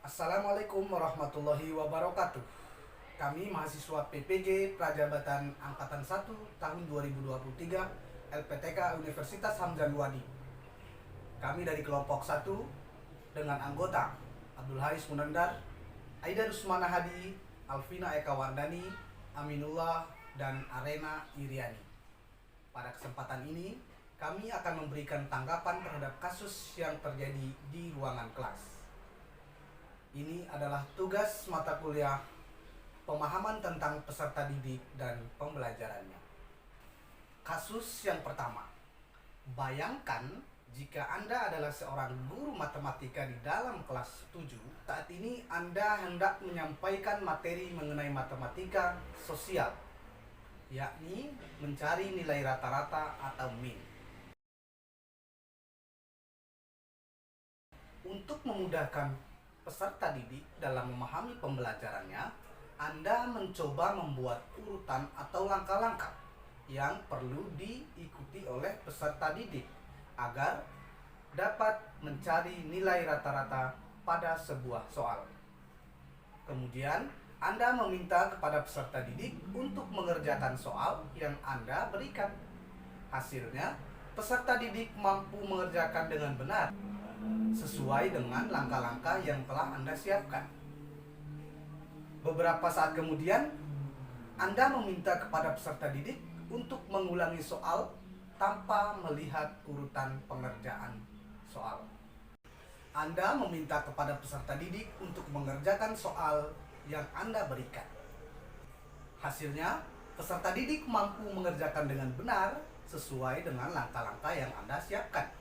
Assalamualaikum warahmatullahi wabarakatuh. Kami mahasiswa PPG Prajabatan Angkatan 1 tahun 2023 LPTK Universitas Hamzah Wadi. Kami dari kelompok 1 dengan anggota Abdul Haris Munandar, Aida Rusmana Hadi, Alvina Eka Wardani, Aminullah, dan Arena Iriani. Pada kesempatan ini, kami akan memberikan tanggapan terhadap kasus yang terjadi di ruangan kelas. Ini adalah tugas mata kuliah pemahaman tentang peserta didik dan pembelajarannya. Kasus yang pertama, bayangkan jika Anda adalah seorang guru matematika di dalam kelas 7. Saat ini Anda hendak menyampaikan materi mengenai matematika sosial, yakni mencari nilai rata-rata atau min. Untuk memudahkan peserta didik dalam memahami pembelajarannya, Anda mencoba membuat urutan atau langkah-langkah yang perlu diikuti oleh peserta didik agar dapat mencari nilai rata-rata pada sebuah soal. Kemudian, Anda meminta kepada peserta didik untuk mengerjakan soal yang Anda berikan. Hasilnya, peserta didik mampu mengerjakan dengan benar sesuai dengan langkah-langkah yang telah Anda siapkan. Beberapa saat kemudian, Anda meminta kepada peserta didik untuk mengulangi soal tanpa melihat urutan pengerjaan soal. Anda meminta kepada peserta didik untuk mengerjakan soal yang Anda berikan. Hasilnya, peserta didik mampu mengerjakan dengan benar sesuai dengan langkah-langkah yang Anda siapkan.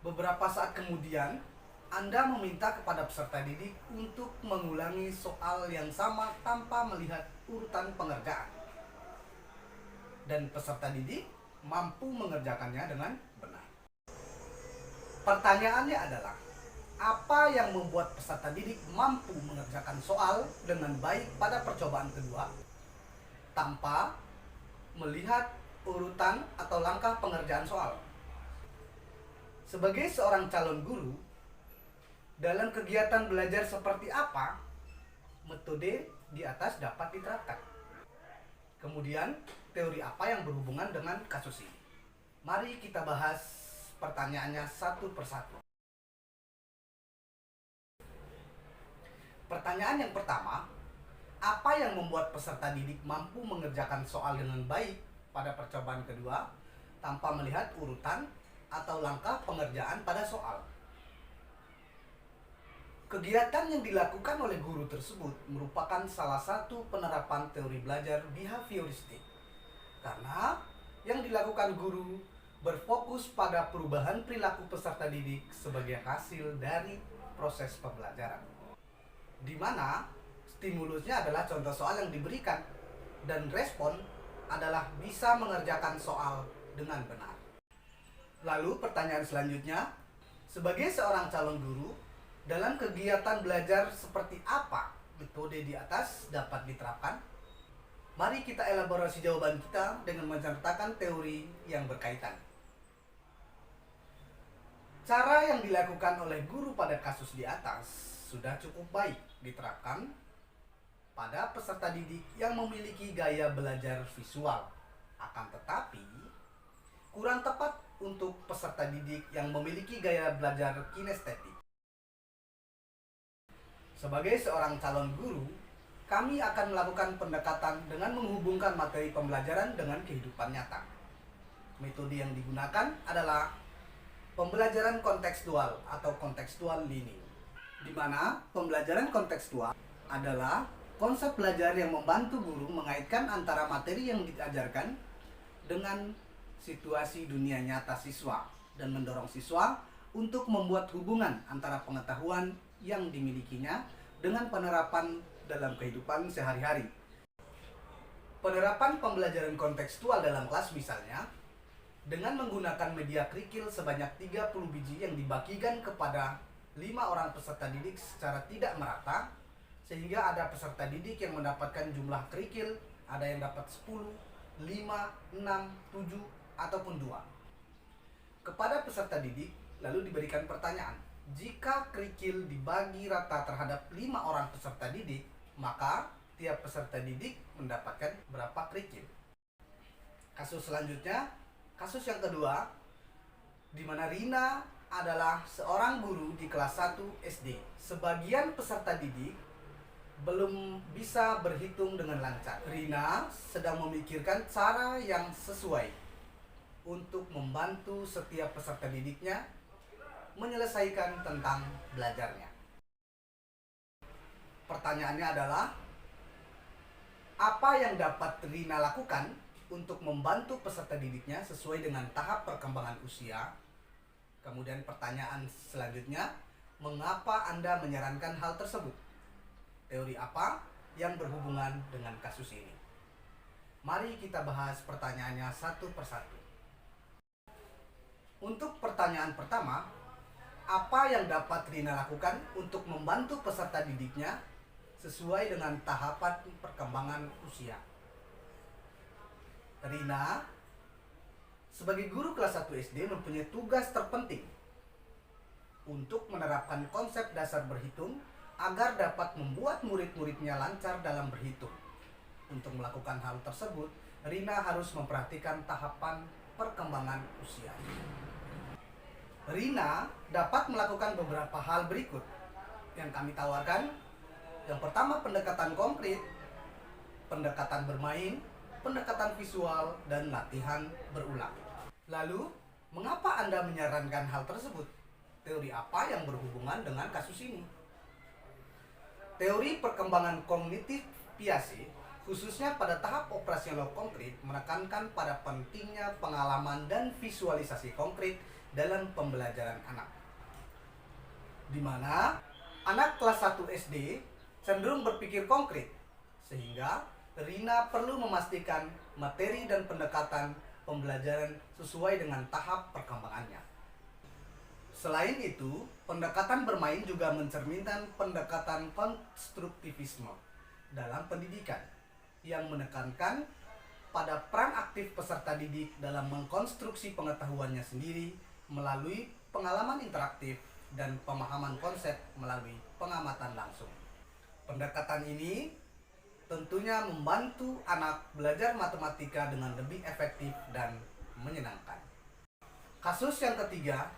Beberapa saat kemudian, Anda meminta kepada peserta didik untuk mengulangi soal yang sama tanpa melihat urutan pengerjaan. Dan peserta didik mampu mengerjakannya dengan benar. Pertanyaannya adalah, apa yang membuat peserta didik mampu mengerjakan soal dengan baik pada percobaan kedua tanpa melihat urutan atau langkah pengerjaan soal? Sebagai seorang calon guru, dalam kegiatan belajar seperti apa metode di atas dapat diterapkan? Kemudian, teori apa yang berhubungan dengan kasus ini? Mari kita bahas pertanyaannya satu persatu. Pertanyaan yang pertama, apa yang membuat peserta didik mampu mengerjakan soal dengan baik pada percobaan kedua tanpa melihat urutan atau langkah pengerjaan pada soal? Kegiatan yang dilakukan oleh guru tersebut merupakan salah satu penerapan teori belajar behavioristik, karena yang dilakukan guru berfokus pada perubahan perilaku peserta didik sebagai hasil dari proses pembelajaran, di mana stimulusnya adalah contoh soal yang diberikan dan respon adalah bisa mengerjakan soal dengan benar. Lalu pertanyaan selanjutnya, sebagai seorang calon guru, dalam kegiatan belajar seperti apa metode di atas dapat diterapkan? Mari kita elaborasi jawaban kita dengan menceritakan teori yang berkaitan. Cara yang dilakukan oleh guru pada kasus di atas sudah cukup baik diterapkan pada peserta didik yang memiliki gaya belajar visual. Akan tetapi, kurang tepat untuk peserta didik yang memiliki gaya belajar kinestetik. Sebagai seorang calon guru, kami akan melakukan pendekatan dengan menghubungkan materi pembelajaran dengan kehidupan nyata. Metode yang digunakan adalah pembelajaran kontekstual atau contextual learning, di mana pembelajaran kontekstual adalah konsep belajar yang membantu guru mengaitkan antara materi yang diajarkan dengan situasi dunia nyata siswa dan mendorong siswa untuk membuat hubungan antara pengetahuan yang dimilikinya dengan penerapan dalam kehidupan sehari-hari. Penerapan pembelajaran kontekstual dalam kelas misalnya dengan menggunakan media kerikil sebanyak 30 biji yang dibagikan kepada 5 orang peserta didik secara tidak merata, sehingga ada peserta didik yang mendapatkan jumlah kerikil, ada yang dapat 10, 5, 6, 7, ataupun 2. Kepada peserta didik lalu diberikan pertanyaan, Jika kerikil dibagi rata terhadap 5 orang peserta didik, maka tiap peserta didik mendapatkan berapa kerikil. Kasus selanjutnya, kasus yang kedua, di mana Rina adalah seorang guru di kelas 1 SD. Sebagian peserta didik belum bisa berhitung dengan lancar. Rina sedang memikirkan cara yang sesuai untuk membantu setiap peserta didiknya menyelesaikan tentang belajarnya. Pertanyaannya adalah, apa yang dapat Rina lakukan untuk membantu peserta didiknya sesuai dengan tahap perkembangan usia? Kemudian pertanyaan selanjutnya, mengapa Anda menyarankan hal tersebut? Teori apa yang berhubungan dengan kasus ini? Mari kita bahas pertanyaannya satu persatu. Untuk pertanyaan pertama, apa yang dapat Rina lakukan untuk membantu peserta didiknya sesuai dengan tahapan perkembangan usia? Rina sebagai guru kelas 1 SD mempunyai tugas terpenting untuk menerapkan konsep dasar berhitung agar dapat membuat murid-muridnya lancar dalam berhitung. Untuk melakukan hal tersebut, Rina harus memperhatikan tahapan perkembangan usia. Rina dapat melakukan beberapa hal berikut yang kami tawarkan. Yang pertama, pendekatan konkret, pendekatan bermain, pendekatan visual, dan latihan berulang. Lalu, mengapa Anda menyarankan hal tersebut? Teori apa yang berhubungan dengan kasus ini? Teori perkembangan kognitif Piaget, khususnya pada tahap operasional konkret, menekankan pada pentingnya pengalaman dan visualisasi konkret dalam pembelajaran anak, di mana anak kelas 1 SD cenderung berpikir konkret, sehingga Rina perlu memastikan materi dan pendekatan pembelajaran sesuai dengan tahap perkembangannya. Selain itu, pendekatan bermain juga mencerminkan pendekatan konstruktivisme dalam pendidikan yang menekankan pada peran aktif peserta didik dalam mengkonstruksi pengetahuannya sendiri melalui pengalaman interaktif dan pemahaman konsep melalui pengamatan langsung. Pendekatan ini tentunya membantu anak belajar matematika dengan lebih efektif dan menyenangkan. Kasus yang ketiga,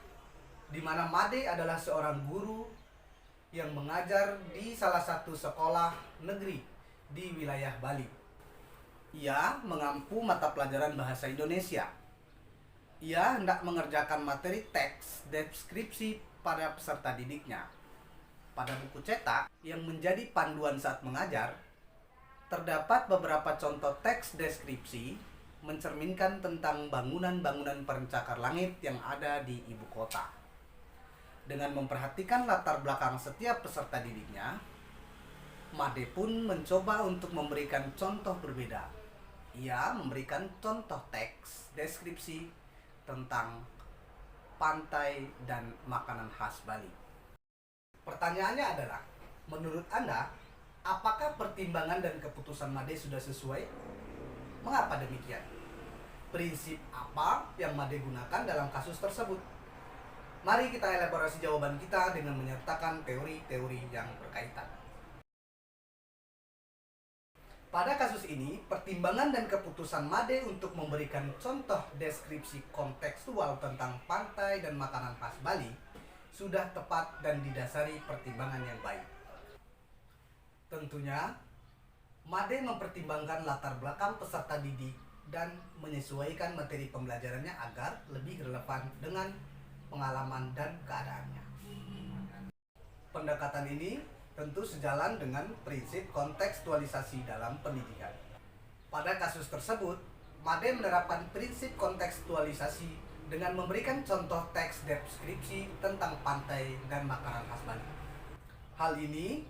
di mana Made adalah seorang guru yang mengajar di salah satu sekolah negeri di wilayah Bali. Ia mengampu mata pelajaran bahasa Indonesia. Ia hendak mengerjakan materi teks deskripsi pada peserta didiknya. Pada buku cetak yang menjadi panduan saat mengajar, terdapat beberapa contoh teks deskripsi mencerminkan tentang bangunan-bangunan perencakar langit yang ada di ibu kota. Dengan memperhatikan latar belakang setiap peserta didiknya, Made pun mencoba untuk memberikan contoh berbeda. Ia memberikan contoh teks deskripsi tentang pantai dan makanan khas Bali. Pertanyaannya adalah, menurut Anda, apakah pertimbangan dan keputusan Made sudah sesuai? Mengapa demikian? Prinsip apa yang Made gunakan dalam kasus tersebut? Mari kita elaborasi jawaban kita dengan menyertakan teori-teori yang berkaitan. Pada kasus ini, pertimbangan dan keputusan Made untuk memberikan contoh deskripsi kontekstual tentang pantai dan makanan khas Bali sudah tepat dan didasari pertimbangan yang baik. Tentunya, Made mempertimbangkan latar belakang peserta didik dan menyesuaikan materi pembelajarannya agar lebih relevan dengan pengalaman dan keadaannya. Pendekatan ini tentu sejalan dengan prinsip kontekstualisasi dalam pendidikan. Pada kasus tersebut, Made menerapkan prinsip kontekstualisasi dengan memberikan contoh teks deskripsi tentang pantai dan makanan khas Bali. Hal ini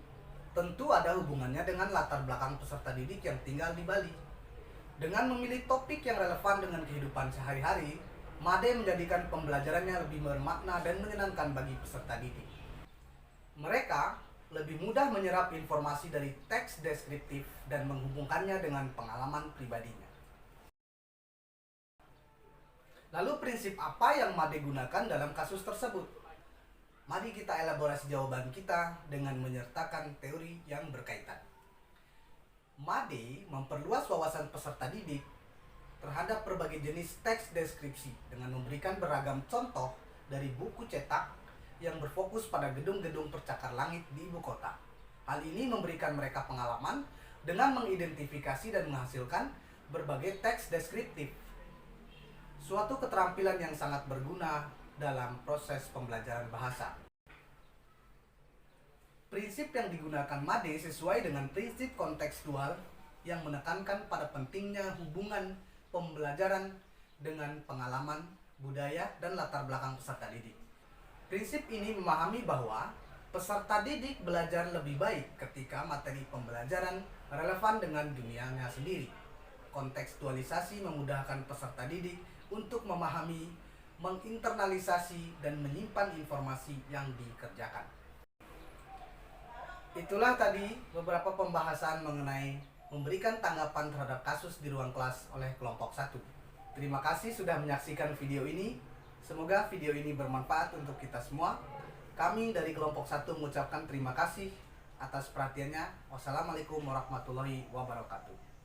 tentu ada hubungannya dengan latar belakang peserta didik yang tinggal di Bali. Dengan memilih topik yang relevan dengan kehidupan sehari-hari, Made menjadikan pembelajarannya lebih bermakna dan menyenangkan bagi peserta didik. Mereka lebih mudah menyerap informasi dari teks deskriptif dan menghubungkannya dengan pengalaman pribadinya. Lalu prinsip apa yang Made gunakan dalam kasus tersebut? Mari kita elaborasi jawaban kita dengan menyertakan teori yang berkaitan. MADE memperluas wawasan peserta didik terhadap berbagai jenis teks deskripsi dengan memberikan beragam contoh dari buku cetak yang berfokus pada gedung-gedung percakar langit di ibu kota. Hal ini memberikan mereka pengalaman dengan mengidentifikasi dan menghasilkan berbagai teks deskriptif. Suatu keterampilan yang sangat berguna dalam proses pembelajaran bahasa. Prinsip yang digunakan MADE sesuai dengan prinsip kontekstual yang menekankan pada pentingnya hubungan pembelajaran dengan pengalaman, budaya, dan latar belakang peserta didik. Prinsip ini memahami bahwa peserta didik belajar lebih baik ketika materi pembelajaran relevan dengan dunianya sendiri. Kontekstualisasi memudahkan peserta didik untuk memahami, menginternalisasi, dan menyimpan informasi yang dikerjakan. Itulah tadi beberapa pembahasan mengenai memberikan tanggapan terhadap kasus di ruang kelas oleh kelompok 1. Terima kasih sudah menyaksikan video ini. Semoga video ini bermanfaat untuk kita semua. Kami dari kelompok 1 mengucapkan terima kasih atas perhatiannya. Wassalamualaikum warahmatullahi wabarakatuh.